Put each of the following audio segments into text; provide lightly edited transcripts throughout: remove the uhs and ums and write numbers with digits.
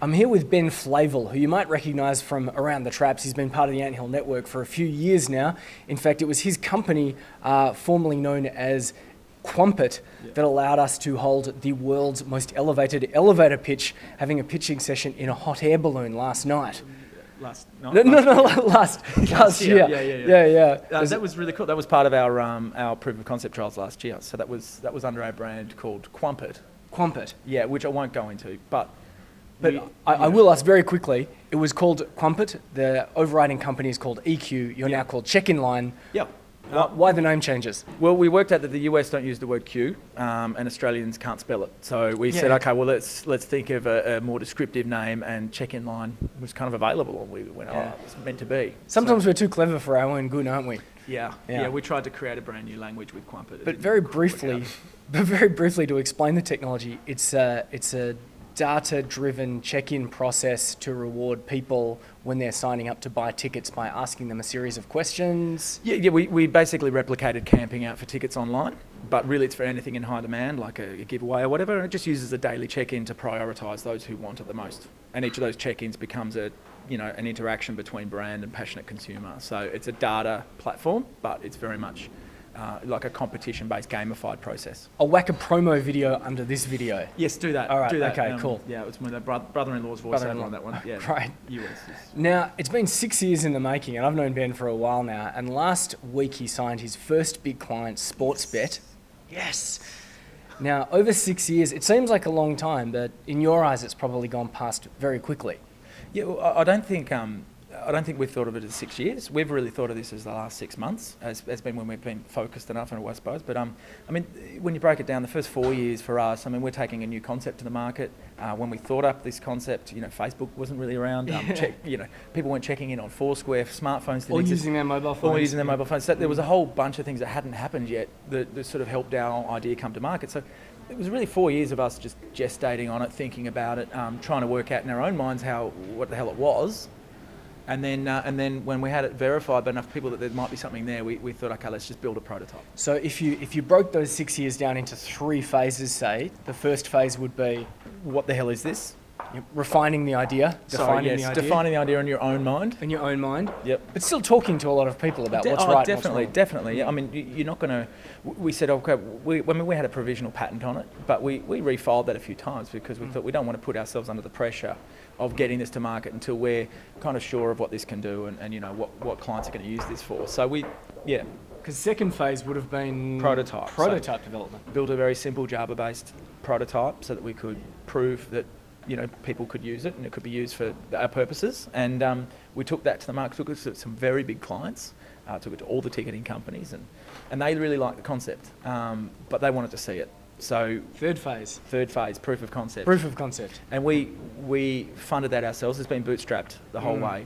I'm here with Ben Flavel, who you might recognise from around the traps. He's been part of the Anthill Network for a few years now. In fact, it was his company, formerly known as Quampit, that allowed us to hold the world's most elevated elevator pitch, having a pitching session in a hot air balloon last night. Last year. Yeah. That was really cool. That was part of our proof of concept trials last year. So that was under our brand called Quampit. Quampit. Yeah, which I won't go into, but I will ask very quickly. It was called Quampit. The overriding company is called EQ. You're now called Check-In Line. Yep. Why the name changes? Well, we worked out that the US don't use the word Q, and Australians can't spell it. So we said, okay, well let's think of a more descriptive name, and Check-In Line was kind of available, and we went, it's meant to be. Sometimes we're too clever for our own good, aren't we? Yeah. We tried to create a brand new language with Quampit. But very briefly to explain the technology, it's a data-driven check-in process to reward people when they're signing up to buy tickets by asking them a series of questions. We basically replicated camping out for tickets online, but really it's for anything in high demand, like a giveaway or whatever, and it just uses a daily check-in to prioritise those who want it the most. And each of those check-ins becomes an interaction between brand and passionate consumer. So it's a data platform, but it's very much like a competition-based gamified process. I'll whack a promo video under this video. Yes, do that. All right, do that. Okay, cool. Yeah, it was my brother-in-law's voiceover on that one. Yeah, right. US. Now, it's been 6 years in the making, and I've known Ben for a while now, and last week he signed his first big client, Sportsbet. Yes! Now, over 6 years, it seems like a long time, but in your eyes, it's probably gone past very quickly. Yeah, well, I don't think we've thought of it as 6 years. We've really thought of this as the last 6 months, has been when we've been focused enough on it, I suppose. But when you break it down, the first 4 years for us, we're taking a new concept to the market. When we thought up this concept, Facebook wasn't really around. People weren't checking in on Foursquare, smartphones didn't exist. Using their mobile phones. So there was a whole bunch of things that hadn't happened yet that sort of helped our idea come to market. So it was really 4 years of us just gestating on it, thinking about it, trying to work out in our own minds what the hell it was. And then when we had it verified by enough people that there might be something there, we thought, okay, let's just build a prototype. So if you broke those 6 years down into 3 phases, say, the first phase would be, what the hell is this? Refining the idea. Defining the idea in your own mind. In your own mind. Yep. But still talking to a lot of people about what's right and what's wrong. Definitely. Yeah. You're not going to... We said, okay, we had a provisional patent on it, but we refiled that a few times because we thought we don't want to put ourselves under the pressure of getting this to market until we're kind of sure of what this can do and what clients are going to use this for. So because second phase would have been prototype development. Build a very simple Java-based prototype so that we could prove that people could use it and it could be used for our purposes. And we took that to the market, took it to some very big clients, took it to all the ticketing companies, and they really liked the concept, but they wanted to see it. So Third phase, proof of concept. And we funded that ourselves. It's been bootstrapped the whole way.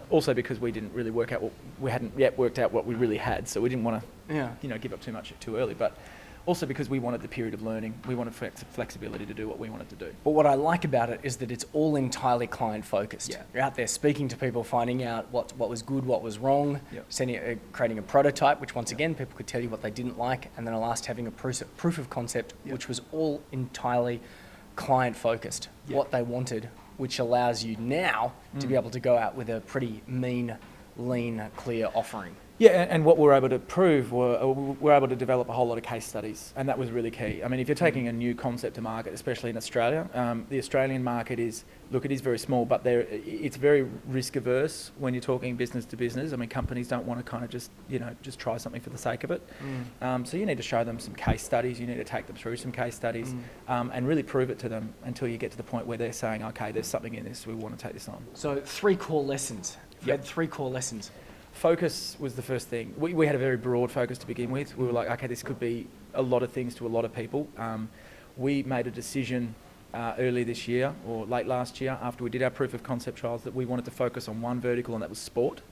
Also because we didn't really we hadn't yet worked out what we really had, so we didn't want to give up too much too early. But also because we wanted the period of learning, we wanted flexibility to do what we wanted to do. But what I like about it is that it's all entirely client-focused. Yeah. You're out there speaking to people, finding out what was good, what was wrong, creating a prototype, which once again, people could tell you what they didn't like, and then at last having a proof of concept, which was all entirely client-focused, what they wanted, which allows you now to be able to go out with a pretty mean, lean, clear offering. Yeah, and what we're able to prove, we're able to develop a whole lot of case studies, and that was really key. If you're taking a new concept to market, especially in Australia, the Australian market is very small, but it's very risk averse when you're talking business to business. Companies don't want to kind of just try something for the sake of it. So you need to show them some case studies, you need to take them through some case studies, and really prove it to them until you get to the point where they're saying, okay, there's something in this, we want to take this on. So 3 core lessons. You had 3 core lessons. Focus was the first thing. We had a very broad focus to begin with. We were like, okay, this could be a lot of things to a lot of people. We made a decision early this year or late last year after we did our proof of concept trials that we wanted to focus on one vertical, and that was sport.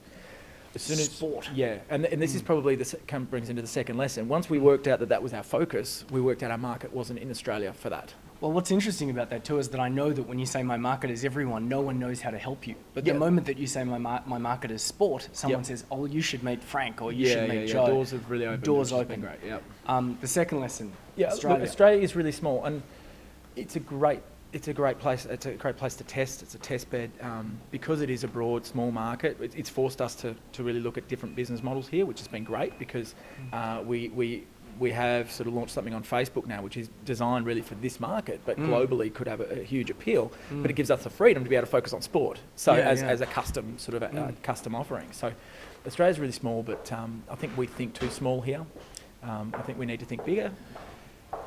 Sport. Yeah, and this is probably brings into the second lesson. Once we worked out that was our focus, we worked out our market wasn't in Australia for that. Well, what's interesting about that too is that I know that when you say my market is everyone, no one knows how to help you. But the moment that you say my market is sport, someone says, oh, you should meet Frank or you should meet Joe. Doors have really opened. Doors open. Great, The second lesson, Australia is really small, and it's a great it's a great place. It's a great place to test. It's a test bed because it is a broad, small market. It's forced us to really look at different business models here, which has been great because we have sort of launched something on Facebook now, which is designed really for this market, but globally could have a huge appeal. But it gives us the freedom to be able to focus on sport. So as a custom sort of custom offering. So Australia's really small, but I think we think too small here. I think we need to think bigger.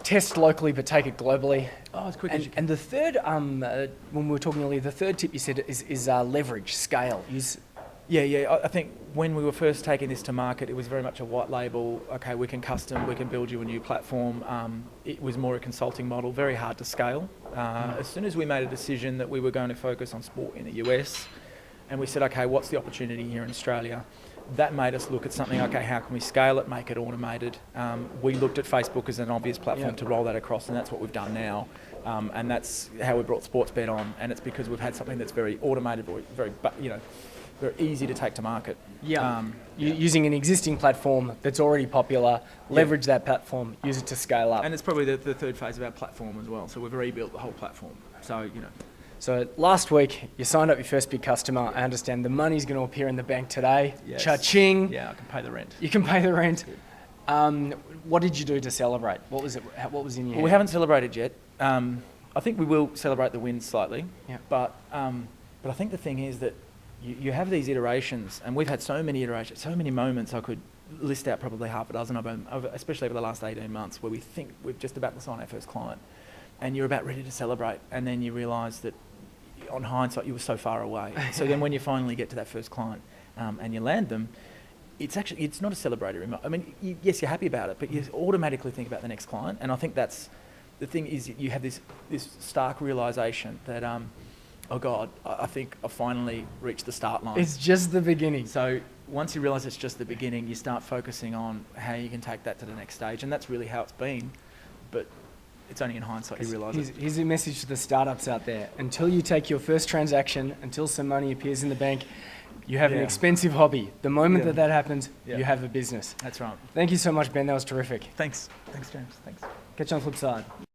Test locally, but take it globally. Oh, as quick as you can. And the third, when we were talking earlier, the third tip you said is leverage, scale. Yeah. I think when we were first taking this to market, it was very much a white label. Okay, we can custom, we can build you a new platform. It was more a consulting model, very hard to scale. As soon as we made a decision that we were going to focus on sport in the US, and we said, okay, what's the opportunity here in Australia? That made us look at something, okay, how can we scale it, make it automated? We looked at Facebook as an obvious platform to roll that across, and that's what we've done now. And that's how we brought Sportsbet on, and it's because we've had something that's very automated, very easy to take to market. Using an existing platform that's already popular, leverage that platform, use it to scale up. And it's probably the third phase of our platform as well. So we've rebuilt the whole platform. So last week, you signed up your first big customer. I understand the money's going to appear in the bank today. Yes. Cha-ching. Yeah, I can pay the rent. You can pay the rent. What did you do to celebrate? What was it? What was in your head? We haven't celebrated yet. I think we will celebrate the wins slightly. Yeah. But I think the thing is that you have these iterations, and we've had so many iterations, so many moments. I could list out probably half a dozen of them, especially over the last 18 months, where we think we're just about to sign our first client, and you're about ready to celebrate, and then you realise that on hindsight, you were so far away. So then when you finally get to that first client and you land them, it's not a celebratory moment. I mean, yes, you're happy about it, but you automatically think about the next client. And I think that's the thing is you have this stark realisation that, oh God, I think I finally reached the start line. It's just the beginning. So once you realise it's just the beginning, you start focusing on how you can take that to the next stage. And that's really how it's been. But it's only in hindsight you realise it. Here's a message to the startups out there. Until you take your first transaction, until some money appears in the bank, you have an expensive hobby. The moment that happens, you have a business. That's right. Thank you so much, Ben. That was terrific. Thanks, James. Thanks. Catch you on the flip side.